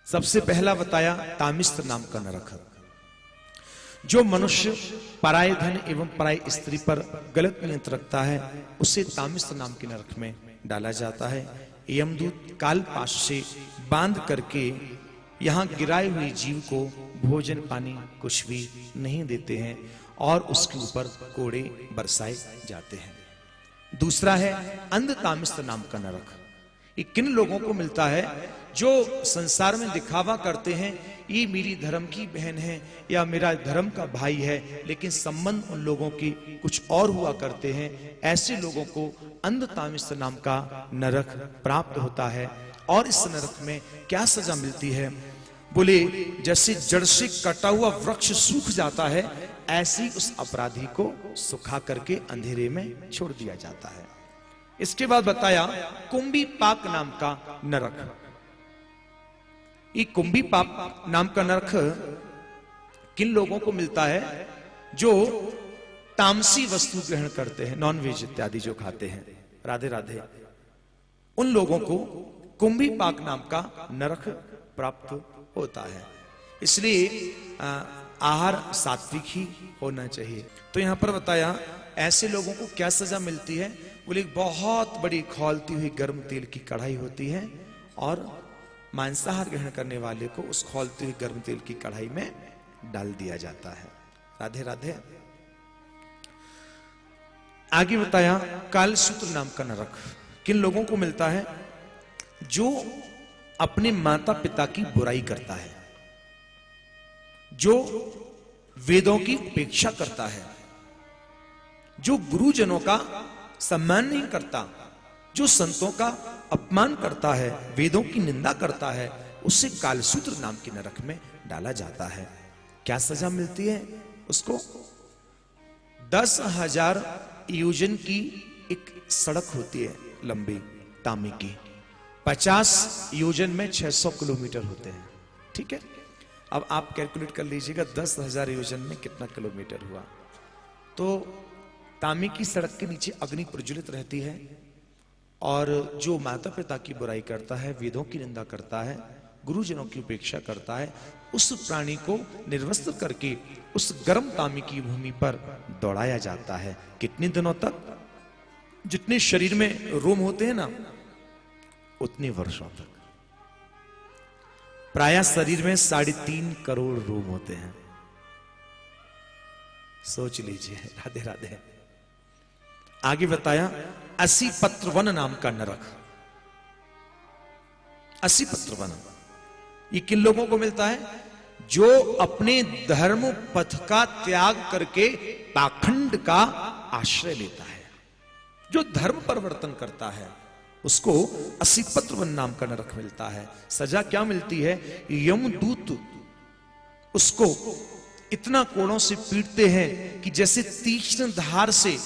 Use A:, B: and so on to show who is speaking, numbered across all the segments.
A: सबसे पहला बताया तामिस्त्र नाम का नरक। जो मनुष्य पराय धन एवं पराय स्त्री पर गलत नियंत्रण रखता है उसे तामिस्त्र नाम के नरक में डाला जाता है। यमदूत काल पाश से बांध करके यहाँ गिराए हुए जीव को भोजन पानी कुछ भी नहीं देते हैं और उसके ऊपर कोड़े बरसाए जाते हैं। दूसरा है अंध तामिस्त्र नाम का नरक। ये किन लोगों को मिलता है? जो संसार में दिखावा करते हैं ये मेरी धर्म की बहन है या मेरा धर्म का भाई है, लेकिन संबंध उन लोगों की कुछ और हुआ करते हैं। ऐसे लोगों को अंध तामिस्त्र नाम का नरक प्राप्त होता है। और इस नरक में क्या सजा मिलती है? बोले जैसे जड़ से कटा हुआ वृक्ष सूख जाता है ऐसी उस अपराधी को सुखा करके अंधेरे में छोड़ दिया जाता है। इसके बाद बताया कुंभी पाक नाम का नरक। ये कुंभी पाक नाम का नरक किन लोगों को मिलता है? जो तामसी वस्तु ग्रहण करते हैं, नॉनवेज इत्यादि जो खाते हैं। राधे राधे। उन लोगों को कुंभी पाक नाम का नरक प्राप्त होता है। इसलिए आहार सात्विक ही होना चाहिए। तो यहां पर बताया ऐसे लोगों को क्या सजा मिलती है? बोले बहुत बड़ी खौलती हुई गर्म तेल की कढ़ाई होती है और मांसाहार ग्रहण करने वाले को उस खौलती हुई गर्म तेल की कढ़ाई में डाल दिया जाता है। राधे राधे। आगे बताया कालसूत्र नाम का नरक किन लोगों को मिलता है? जो अपने माता पिता की बुराई करता है, जो वेदों की उपेक्षा करता है, जो गुरुजनों का सम्मान नहीं करता, जो संतों का अपमान करता है, वेदों की निंदा करता है, उसे कालसूत्र नाम के नरक में डाला जाता है। क्या सजा मिलती है उसको? 10,000 योजन की एक सड़क होती है लंबी तांबे की। 50 योजन में 600 किलोमीटर होते हैं। ठीक है, अब आप कैलकुलेट कर लीजिएगा 10,000 योजन में कितना किलोमीटर हुआ। तो तांबे की सड़क के नीचे अग्नि प्रज्वलित रहती है और जो माता पिता की बुराई करता है, वेदों की निंदा करता है, गुरुजनों की उपेक्षा करता है, उस प्राणी को निर्वस्त्र करके उस गर्म तांबे की भूमि पर दौड़ाया जाता है। कितने दिनों तक? जितने शरीर में रोम होते हैं ना उतने वर्षों तक। प्राय शरीर में 3.5 करोड़ रोम होते हैं। सोच लीजिए। राधे राधे। आगे बताया 80 पत्र वन नाम का नरक। 80 पत्र वन ये किन लोगों को मिलता है? जो अपने धर्म पथ का त्याग करके पाखंड का आश्रय लेता है, जो धर्म परिवर्तन करता है, उसको 80 पत्र वन नाम का नरक मिलता है। सजा क्या मिलती है? यमदूत उसको इतना कोड़ों से पीटते हैं कि जैसे तीक्ष्ण धार से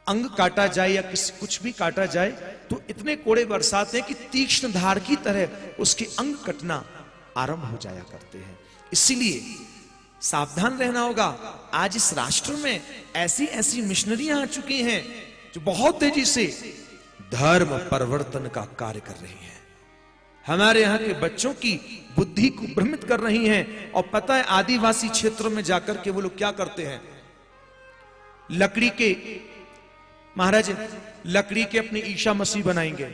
A: अंग काटा जाए या कुछ भी काटा जाए तो इतने कोड़े बरसाते हैं कि तीक्ष्ण धार की तरह उसके अंग कटना आरंभ हो जाया करते हैं। इसीलिए सावधान रहना होगा। आज इस राष्ट्र में ऐसी ऐसी मिशनरियां आ चुकी हैं जो बहुत तेजी से धर्म परिवर्तन का कार्य कर रही हैं। हमारे यहाँ के बच्चों की बुद्धि को भ्रमित कर रही हैं। और पता है आदिवासी क्षेत्रों में जाकर के वो लोग क्या करते हैं? लकड़ी के महाराज लकड़ी के अपने ईशा मसीह बनाएंगे,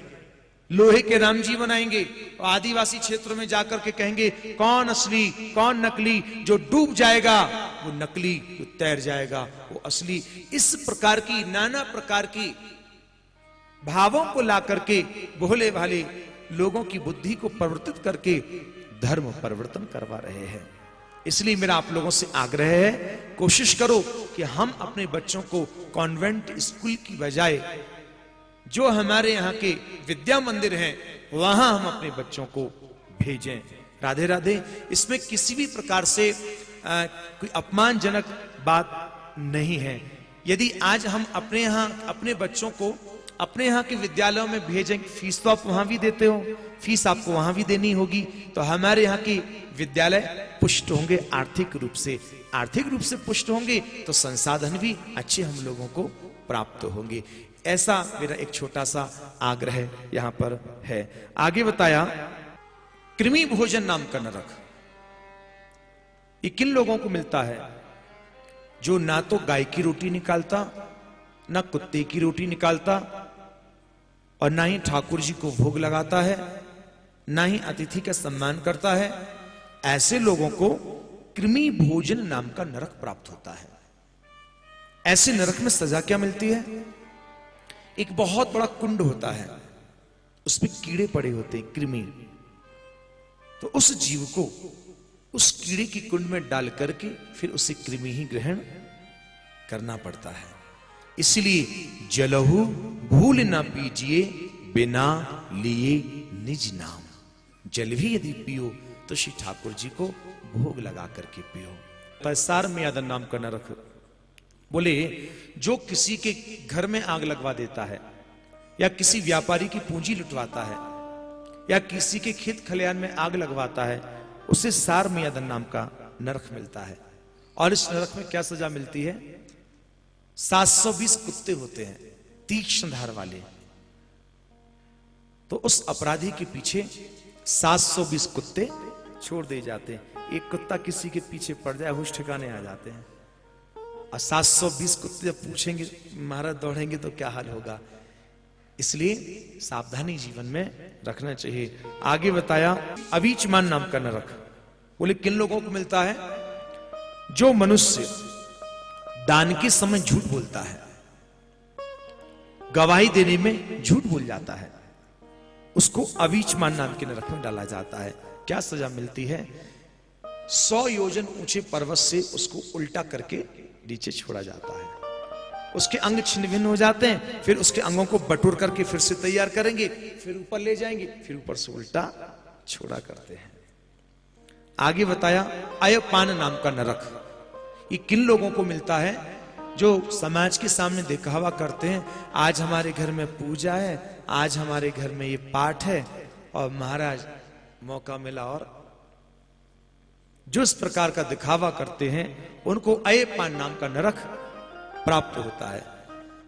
A: लोहे के राम जी बनाएंगे और आदिवासी क्षेत्रों में जाकर के कहेंगे कौन असली कौन नकली, जो डूब जाएगा वो नकली, जो तैर जाएगा वो असली। इस प्रकार की नाना प्रकार की भावों को ला करके भोले भाले लोगों की बुद्धि को परिवर्तित करके धर्म परिवर्तन करवा रहे हैं। इसलिए मेरा आप लोगों से आग्रह है, कोशिश करो कि हम अपने बच्चों को कॉन्वेंट स्कूल की बजाय जो हमारे यहाँ के विद्या मंदिर हैं वहां हम अपने बच्चों को भेजें। राधे राधे। इसमें किसी भी प्रकार से कोई अपमानजनक बात नहीं है। यदि आज हम अपने यहाँ अपने बच्चों को अपने यहाँ के विद्यालयों में भेजेंगे, फीस तो आप वहां भी देते हो, फीस आपको वहां भी देनी होगी, तो हमारे यहाँ के विद्यालय पुष्ट होंगे आर्थिक रूप से। आर्थिक रूप से पुष्ट होंगे तो संसाधन भी अच्छे हम लोगों को प्राप्त होंगे। ऐसा मेरा एक छोटा सा आग्रह यहां पर है। आगे बताया कृमि भोजन नाम का नरक, ये किन लोगों को मिलता है? जो ना तो गाय की रोटी निकालता, ना कुत्ते की रोटी निकालता, और ना ही ठाकुर जी को भोग लगाता है, ना ही अतिथि का सम्मान करता है। ऐसे लोगों को कृमि भोजन नाम का नरक प्राप्त होता है। ऐसे नरक में सजा क्या मिलती है? एक बहुत बड़ा कुंड होता है, उसमें कीड़े पड़े होते हैं, कृमि। तो उस जीव को उस कीड़े की कुंड में डाल करके फिर उसे कृमि ही ग्रहण करना पड़ता है। इसलिए जलहु भूल ना पीजिए, बिना लिए निज नाम। जल भी यदि पियो तो श्री ठाकुर जी को भोग लगा करके पियो। पैसार में यादन नाम का नरक, बोले जो किसी के घर में आग लगवा देता है, या किसी व्यापारी की पूंजी लुटवाता है, या किसी के खेत खलिहान में आग लगवाता है, उसे सार मियादन नाम का नरक मिलता है। और इस नरक में क्या सजा मिलती है? 720 कुत्ते होते हैं तीक्ष्ण धार वाले, तो उस अपराधी के पीछे 720 कुत्ते छोड़ दिए जाते हैं। एक कुत्ता किसी के पीछे पड़ जाए, होश ठिकाने आ जाते हैं। और 720 कुत्ते जब पूछेंगे, महाराज दौड़ेंगे तो क्या हाल होगा। इसलिए सावधानी जीवन में रखना चाहिए। आगे बताया अवीचमान नाम का नरक, बोले किन लोगों को मिलता है? जो मनुष्य दान के समय झूठ बोलता है, गवाही देने में झूठ बोल जाता है, उसको अवीचमान नाम के नरक में डाला जाता है। क्या सजा मिलती है? 100 योजन ऊंचे पर्वत से उसको उल्टा करके नीचे छोड़ा जाता है। उसके अंग छिन्न भिन्न हो जाते हैं, फिर उसके अंगों को बटोर करके फिर से तैयार करेंगे, फिर ऊपर ले जाएंगे, फिर ऊपर से उल्टा छोड़ा करते हैं। आगे बताया अयपान नाम का नरक, ये किन लोगों को मिलता है? जो समाज के सामने दिखावा करते हैं, आज हमारे घर में पूजा है, आज हमारे घर में ये पाठ है, और महाराज मौका मिला और जो इस प्रकार का दिखावा करते हैं, उनको अयपान नाम का नरक प्राप्त होता है।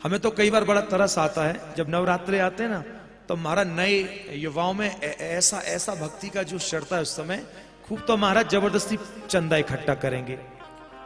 A: हमें तो कई बार बड़ा तरस आता है, जब नवरात्रे आते हैं ना, तो महाराज नए युवाओं में ऐसा ऐसा भक्ति का जो चढ़ता है, उस समय खूब तो महाराज जबरदस्ती चंदा इकट्ठा करेंगे,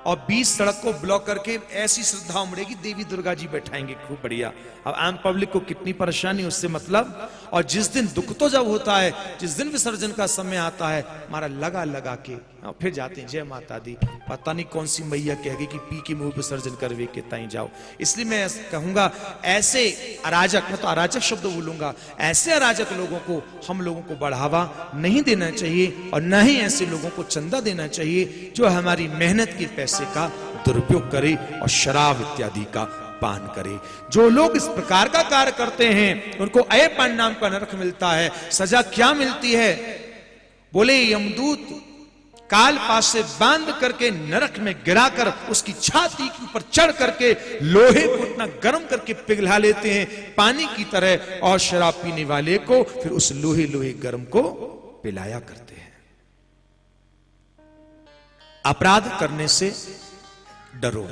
A: और 20 सड़क को ब्लॉक करके ऐसी श्रद्धा उमड़ेगी, देवी दुर्गा जी बैठाएंगे, खूब बढ़िया। अब आम पब्लिक को कितनी परेशानी उससे मतलब। और जिस दिन दुख तो जब होता है, जिस दिन विसर्जन का समय आता है, हमारा लगा लगा के फिर जाते हैं, जय माता दी, पता नहीं कौन सी मैया कहेगी कि पी के मुंह विसर्जन करवे के ताई जाओ। इसलिए मैं कहूंगा, ऐसे अराजक, मैं तो अराजक शब्द बोलूंगा, ऐसे अराजक लोगों को हम लोगों को बढ़ावा नहीं देना चाहिए, और न ही ऐसे लोगों को चंदा देना चाहिए जो हमारी मेहनत के पैसे का दुरुपयोग करे और शराब इत्यादि का पान करे। जो लोग इस प्रकार का कार्य करते हैं, उनको अयपान नाम का नरक मिलता है। सजा क्या मिलती है? बोले यमदूत काल पास से बांध करके नरक में गिराकर उसकी छाती के ऊपर चढ़ करके लोहे को इतना गर्म करके पिघला लेते हैं पानी की तरह, और शराब पीने वाले को फिर उस लोहे लोहे गर्म को पिलाया करते हैं। अपराध करने से डरो।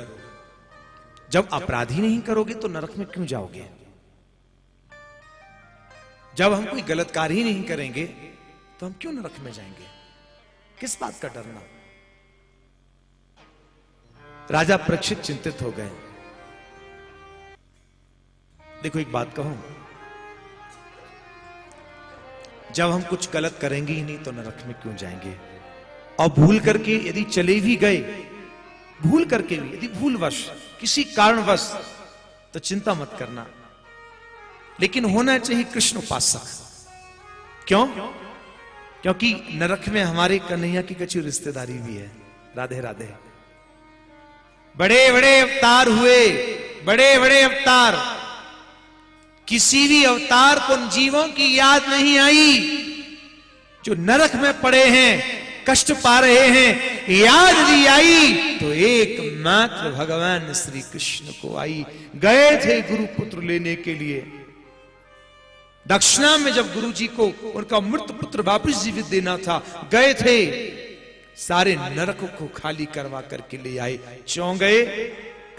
A: जब अपराध ही नहीं करोगे तो नरक में क्यों जाओगे? जब हम कोई गलत कार्य ही नहीं करेंगे तो हम क्यों नरक में जाएंगे? किस बात का डरना? राजा परीक्षित चिंतित हो गए। देखो एक बात कहूं, जब हम कुछ गलत करेंगे ही नहीं तो नरक में क्यों जाएंगे? और भूल करके यदि चले भी गए, भूल करके भी यदि भूलवश किसी कारणवश, तो चिंता मत करना, लेकिन होना चाहिए कृष्ण उपासक। क्यों? क्योंकि नरक में हमारे कन्हैया की कच्ची रिश्तेदारी भी है। राधे राधे। बड़े बड़े अवतार हुए, बड़े बड़े अवतार, किसी भी अवतार को उन जीवों की याद नहीं आई जो नरक में पड़े हैं, कष्ट पा रहे हैं। याद भी आई तो एकमात्र भगवान श्री कृष्ण को आई। गए थे गुरु पुत्र लेने के लिए, दक्षिणा में जब गुरु जी को उनका मृत पुत्र वापस जीवित देना था, गए थे, सारे नरक को खाली करवा करके ले आए। क्यों गए?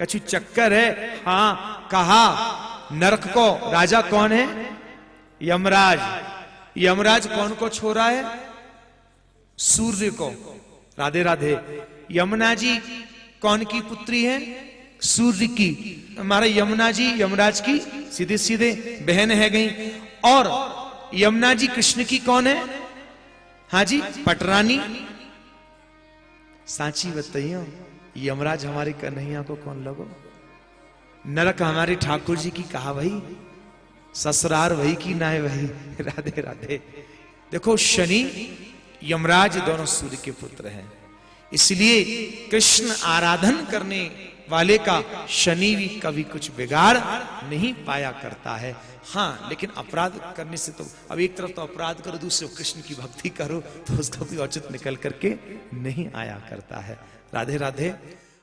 A: कछु चक्कर है? हाँ, कहा नरक को राजा कौन है? यमराज। यमराज कौन को छोड़ा है? सूर्य को। राधे राधे। यमुना जी कौन की पुत्री है? सूर्य की। हमारा यमुना जी यमराज की सीधे सीधे बहन है गई। और यमुना जी कृष्ण की कौन है? हाँ जी, पटरानी। सांची बताइयो, यमराज हमारे कन्हैया को कौन लगो? नरक हमारे ठाकुर जी की कहा वही, ससुरार वही की ना है वही। राधे राधे। देखो शनि यमराज दोनों सूर्य के पुत्र हैं, इसलिए कृष्ण आराधन करने वाले का शनि भी कभी कुछ बिगाड़ नहीं पाया करता है। हाँ, लेकिन अपराध करने से तो, अब एक तरफ तो अपराध करो, दूसरे कृष्ण की भक्ति करो, तो उसका भी औचित्य निकल करके नहीं आया करता है। राधे राधे।